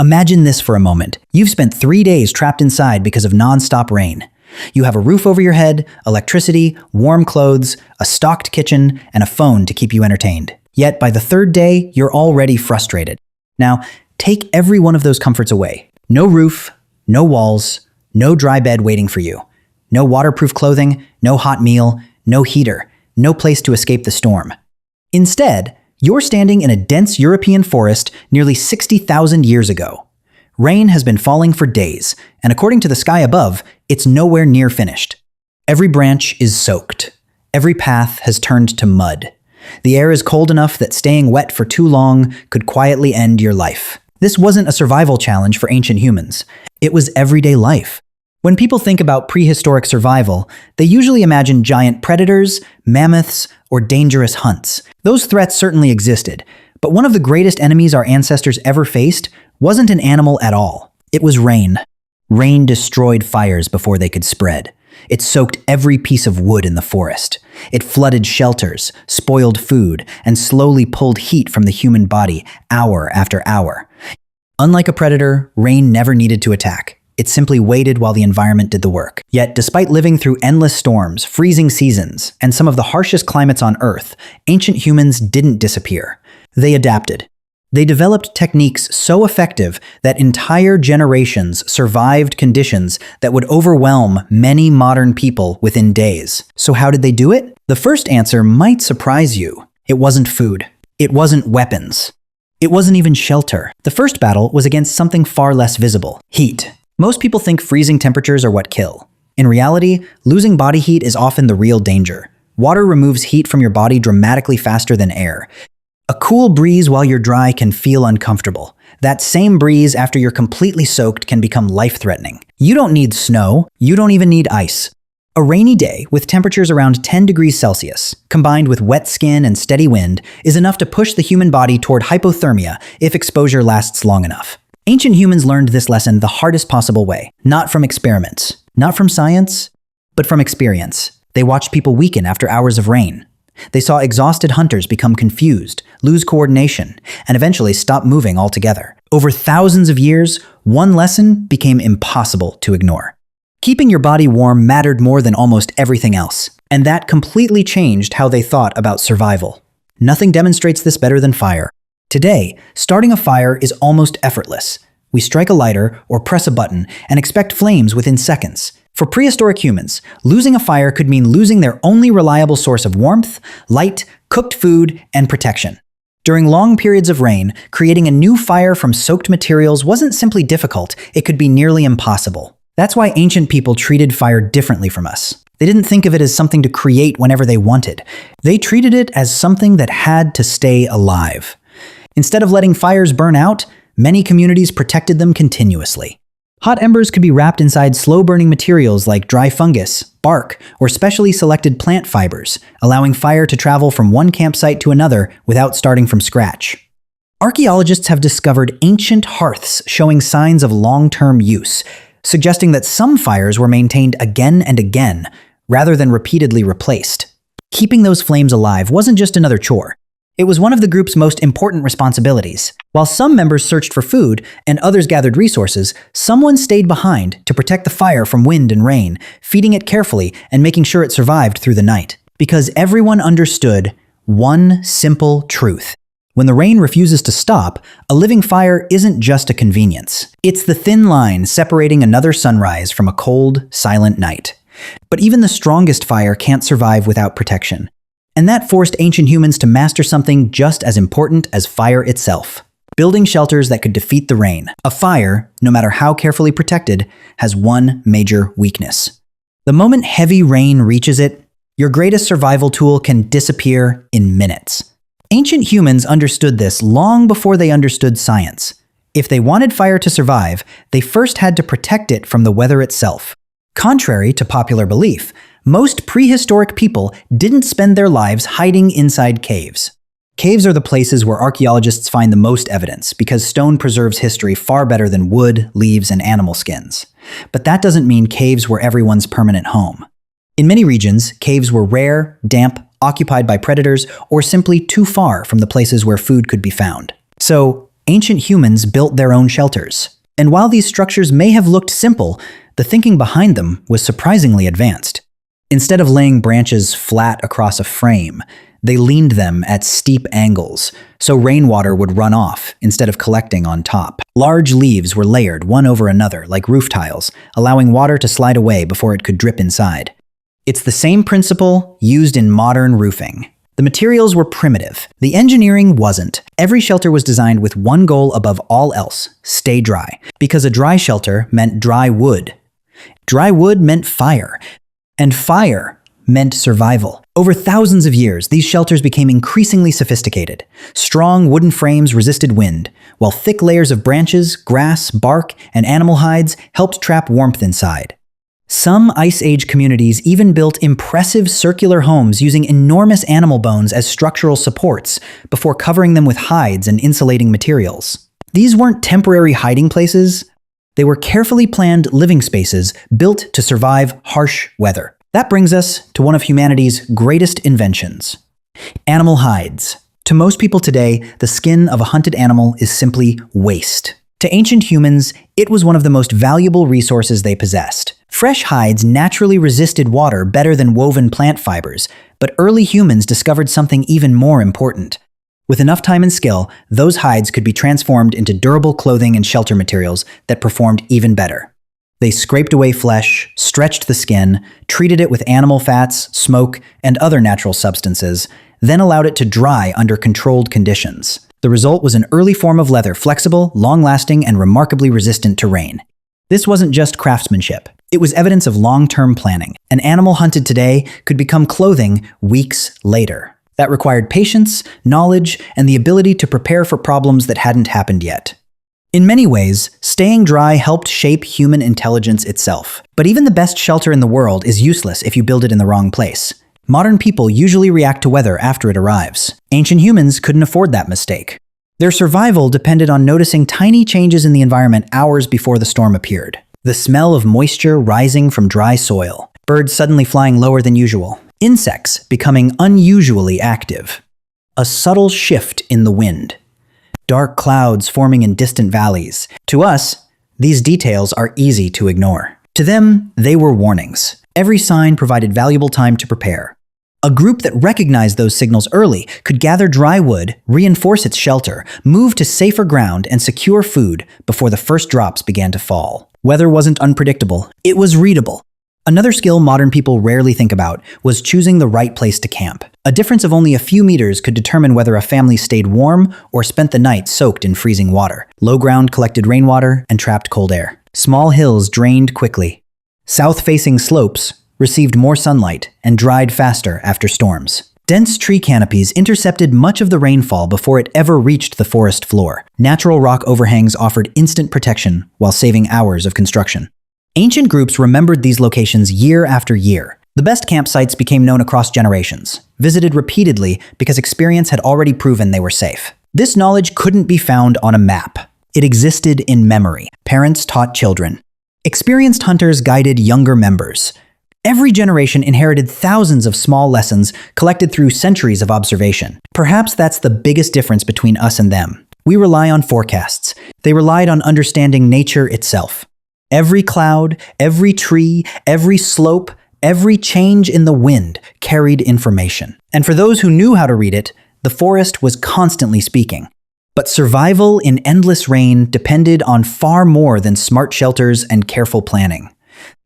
Imagine this for a moment. You've spent 3 days trapped inside because of non-stop rain. You have a roof over your head, electricity, warm clothes, a stocked kitchen, and a phone to keep you entertained. Yet by the 3rd day, you're already frustrated. Now, take every one of those comforts away. No roof, no walls, no dry bed waiting for you. No waterproof clothing, no hot meal, no heater, no place to escape the storm. Instead, you're standing in a dense European forest nearly 60,000 years ago. Rain has been falling for days, and according to the sky above, it's nowhere near finished. Every branch is soaked. Every path has turned to mud. The air is cold enough that staying wet for too long could quietly end your life. This wasn't a survival challenge for ancient humans. It was everyday life. When people think about prehistoric survival, they usually imagine giant predators, mammoths, or dangerous hunts. Those threats certainly existed, but one of the greatest enemies our ancestors ever faced wasn't an animal at all. It was rain. Rain destroyed fires before they could spread. It soaked every piece of wood in the forest. It flooded shelters, spoiled food, and slowly pulled heat from the human body hour after hour. Unlike a predator, rain never needed to attack. It simply waited while the environment did the work. Yet, despite living through endless storms, freezing seasons, and some of the harshest climates on Earth, ancient humans didn't disappear. They adapted. They developed techniques so effective that entire generations survived conditions that would overwhelm many modern people within days. So how did they do it? The first answer might surprise you. It wasn't food. It wasn't weapons. It wasn't even shelter. The first battle was against something far less visible: heat. Most people think freezing temperatures are what kill. In reality, losing body heat is often the real danger. Water removes heat from your body dramatically faster than air. A cool breeze while you're dry can feel uncomfortable. That same breeze after you're completely soaked can become life-threatening. You don't need snow. You don't even need ice. A rainy day with temperatures around 10 degrees Celsius, combined with wet skin and steady wind, is enough to push the human body toward hypothermia if exposure lasts long enough. Ancient humans learned this lesson the hardest possible way, not from experiments, not from science, but from experience. They watched people weaken after hours of rain. They saw exhausted hunters become confused, lose coordination, and eventually stop moving altogether. Over thousands of years, one lesson became impossible to ignore. Keeping your body warm mattered more than almost everything else, and that completely changed how they thought about survival. Nothing demonstrates this better than fire. Today, starting a fire is almost effortless. We strike a lighter or press a button and expect flames within seconds. For prehistoric humans, losing a fire could mean losing their only reliable source of warmth, light, cooked food, and protection. During long periods of rain, creating a new fire from soaked materials wasn't simply difficult, it could be nearly impossible. That's why ancient people treated fire differently from us. They didn't think of it as something to create whenever they wanted. They treated it as something that had to stay alive. Instead of letting fires burn out, many communities protected them continuously. Hot embers could be wrapped inside slow-burning materials like dry fungus, bark, or specially selected plant fibers, allowing fire to travel from one campsite to another without starting from scratch. Archaeologists have discovered ancient hearths showing signs of long-term use, suggesting that some fires were maintained again and again, rather than repeatedly replaced. Keeping those flames alive wasn't just another chore. It was one of the group's most important responsibilities. While some members searched for food and others gathered resources, someone stayed behind to protect the fire from wind and rain, feeding it carefully and making sure it survived through the night. Because everyone understood one simple truth. When the rain refuses to stop, a living fire isn't just a convenience. It's the thin line separating another sunrise from a cold, silent night. But even the strongest fire can't survive without protection. And that forced ancient humans to master something just as important as fire itself: building shelters that could defeat the rain. A fire, no matter how carefully protected, has one major weakness. The moment heavy rain reaches it, your greatest survival tool can disappear in minutes. Ancient humans understood this long before they understood science. If they wanted fire to survive, they first had to protect it from the weather itself. Contrary to popular belief, most prehistoric people didn't spend their lives hiding inside caves. Caves are the places where archaeologists find the most evidence because stone preserves history far better than wood, leaves, and animal skins. But that doesn't mean caves were everyone's permanent home. In many regions, caves were rare, damp, occupied by predators, or simply too far from the places where food could be found. So, Ancient humans built their own shelters. And while these structures may have looked simple, the thinking behind them was surprisingly advanced. Instead of laying branches flat across a frame, they leaned them at steep angles, so rainwater would run off instead of collecting on top. Large leaves were layered one over another like roof tiles, allowing water to slide away before it could drip inside. It's the same principle used in modern roofing. The materials were primitive. The engineering wasn't. Every shelter was designed with one goal above all else: stay dry. Because a dry shelter meant dry wood. Dry wood meant fire. And fire meant survival. Over thousands of years, these shelters became increasingly sophisticated. Strong wooden frames resisted wind, while thick layers of branches, grass, bark, and animal hides helped trap warmth inside. Some Ice Age communities even built impressive circular homes using enormous animal bones as structural supports before covering them with hides and insulating materials. These weren't temporary hiding places. They were carefully planned living spaces built to survive harsh weather. That brings us to one of humanity's greatest inventions: animal hides. To most people today, the skin of a hunted animal is simply waste. To ancient humans, it was one of the most valuable resources they possessed. Fresh hides naturally resisted water better than woven plant fibers, but early humans discovered something even more important. With enough time and skill, those hides could be transformed into durable clothing and shelter materials that performed even better. They scraped away flesh, stretched the skin, treated it with animal fats, smoke, and other natural substances, then allowed it to dry under controlled conditions. The result was an early form of leather, flexible, long-lasting, and remarkably resistant to rain. This wasn't just craftsmanship. It was evidence of long-term planning. An animal hunted today could become clothing weeks later. That required patience, knowledge, and the ability to prepare for problems that hadn't happened yet. In many ways, staying dry helped shape human intelligence itself. But even the best shelter in the world is useless if you build it in the wrong place. Modern people usually react to weather after it arrives. Ancient humans couldn't afford that mistake. Their survival depended on noticing tiny changes in the environment hours before the storm appeared. The smell of moisture rising from dry soil, birds suddenly flying lower than usual, insects becoming unusually active, a subtle shift in the wind, dark clouds forming in distant valleys. To us, these details are easy to ignore. To them, they were warnings. Every sign provided valuable time to prepare. A group that recognized those signals early could gather dry wood, reinforce its shelter, move to safer ground, and secure food before the first drops began to fall. Weather wasn't unpredictable, it was readable. Another skill modern people rarely think about was choosing the right place to camp. A difference of only a few meters could determine whether a family stayed warm or spent the night soaked in freezing water. Low ground collected rainwater and trapped cold air. Small hills drained quickly. South-facing slopes received more sunlight and dried faster after storms. Dense tree canopies intercepted much of the rainfall before it ever reached the forest floor. Natural rock overhangs offered instant protection while saving hours of construction. Ancient groups remembered these locations year after year. The best campsites became known across generations, visited repeatedly because experience had already proven they were safe. This knowledge couldn't be found on a map. It existed in memory. Parents taught children. Experienced hunters guided younger members. Every generation inherited thousands of small lessons collected through centuries of observation. Perhaps that's the biggest difference between us and them. We rely on forecasts. They relied on understanding nature itself. Every cloud, every tree, every slope, every change in the wind carried information. And for those who knew how to read it, the forest was constantly speaking. But survival in endless rain depended on far more than smart shelters and careful planning.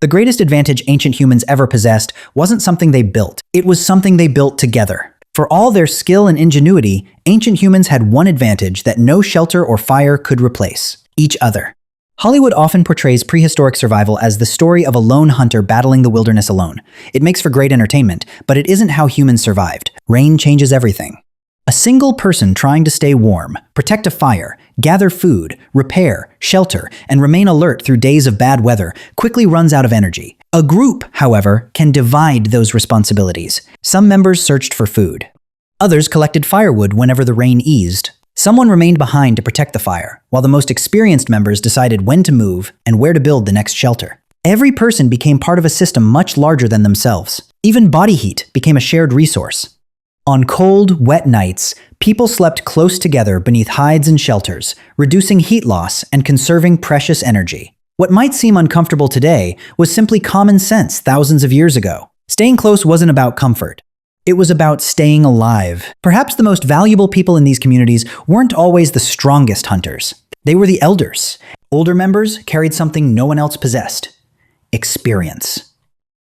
The greatest advantage ancient humans ever possessed wasn't something they built. It was something they built together. For all their skill and ingenuity, ancient humans had one advantage that no shelter or fire could replace: each other. Hollywood often portrays prehistoric survival as the story of a lone hunter battling the wilderness alone. It makes for great entertainment, but it isn't how humans survived. Rain changes everything. A single person trying to stay warm, protect a fire, gather food, repair, shelter, and remain alert through days of bad weather quickly runs out of energy. A group, however, can divide those responsibilities. Some members searched for food. Others collected firewood whenever the rain eased. Someone remained behind to protect the fire, while the most experienced members decided when to move and where to build the next shelter. Every person became part of a system much larger than themselves. Even body heat became a shared resource. On cold, wet nights, People slept close together beneath hides and shelters, reducing heat loss and conserving precious energy. What might seem uncomfortable today was simply common sense thousands of years ago. Staying close wasn't about comfort. It was about staying alive. Perhaps the most valuable people in these communities weren't always the strongest hunters. They were the elders. Older members carried something no one else possessed: experience.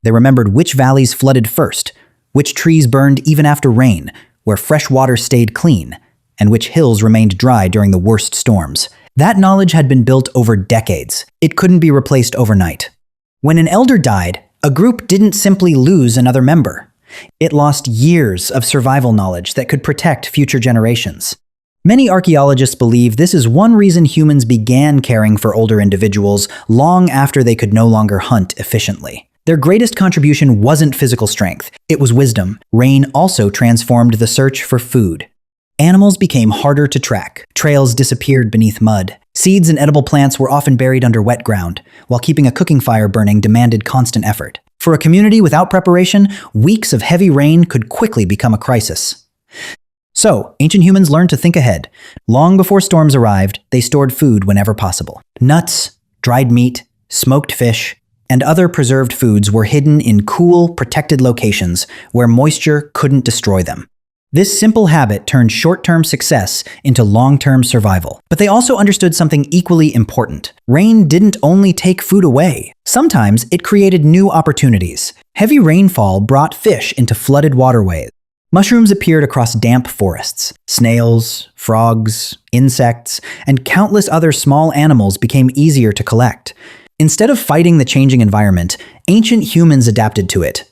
They remembered which valleys flooded first, which trees burned even after rain, where fresh water stayed clean, and which hills remained dry during the worst storms. That knowledge had been built over decades. It couldn't be replaced overnight. When an elder died, a group didn't simply lose another member. It lost years of survival knowledge that could protect future generations. Many archaeologists believe this is one reason humans began caring for older individuals long after they could no longer hunt efficiently. Their greatest contribution wasn't physical strength, it was wisdom. Rain also transformed the search for food. Animals became harder to track. Trails disappeared beneath mud. Seeds and edible plants were often buried under wet ground, while keeping a cooking fire burning demanded constant effort. For a community without preparation, weeks of heavy rain could quickly become a crisis. So, ancient humans learned to think ahead. Long before storms arrived, they stored food whenever possible. Nuts, dried meat, smoked fish, and other preserved foods were hidden in cool, protected locations where moisture couldn't destroy them. This simple habit turned short-term success into long-term survival. But they also understood something equally important. Rain didn't only take food away. Sometimes it created new opportunities. Heavy rainfall brought fish into flooded waterways. Mushrooms appeared across damp forests. Snails, frogs, insects, and countless other small animals became easier to collect. Instead of fighting the changing environment, ancient humans adapted to it.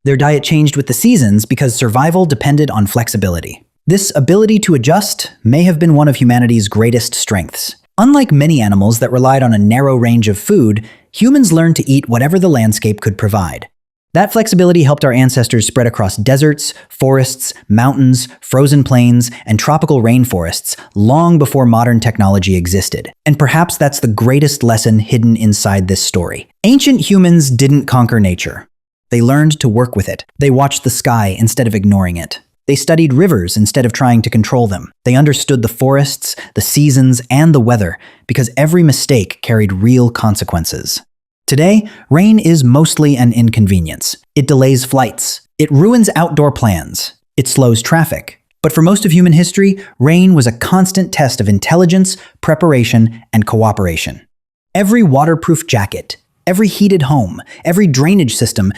Their diet changed with the seasons because survival depended on flexibility. This ability to adjust may have been one of humanity's greatest strengths. Unlike many animals that relied on a narrow range of food, humans learned to eat whatever the landscape could provide. That flexibility helped our ancestors spread across deserts, forests, mountains, frozen plains, and tropical rainforests long before modern technology existed. And perhaps that's the greatest lesson hidden inside this story. Ancient humans didn't conquer nature. They learned to work with it. They watched the sky instead of ignoring it. They studied rivers instead of trying to control them. They understood the forests, the seasons, and the weather because every mistake carried real consequences. Today, rain is mostly an inconvenience. It delays flights. It ruins outdoor plans. It slows traffic. But for most of human history, rain was a constant test of intelligence, preparation, and cooperation. Every waterproof jacket, every heated home, every drainage system,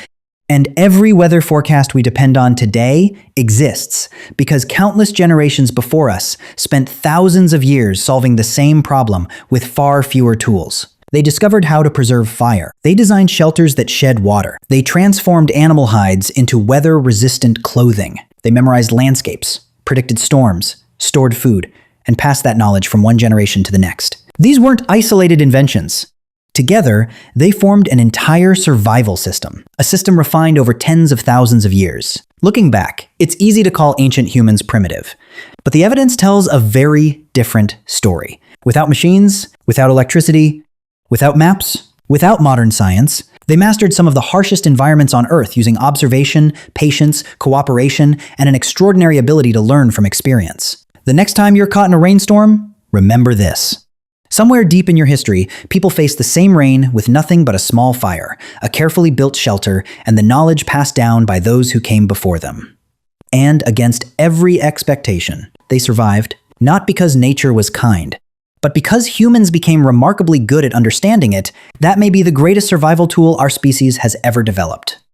and every weather forecast we depend on today exists because countless generations before us spent thousands of years solving the same problem with far fewer tools. They discovered how to preserve fire. They designed shelters that shed water. They transformed animal hides into weather-resistant clothing. They memorized landscapes, predicted storms, stored food, and passed that knowledge from one generation to the next. These weren't isolated inventions. Together, they formed an entire survival system, a system refined over tens of thousands of years. Looking back, it's easy to call ancient humans primitive, but the evidence tells a very different story. Without machines, without electricity, without maps, without modern science, they mastered some of the harshest environments on Earth using observation, patience, cooperation, and an extraordinary ability to learn from experience. The next time you're caught in a rainstorm, remember this. Somewhere deep in your history, people faced the same rain with nothing but a small fire, a carefully built shelter, and the knowledge passed down by those who came before them. And against every expectation, they survived, not because nature was kind, but because humans became remarkably good at understanding it. That may be the greatest survival tool our species has ever developed.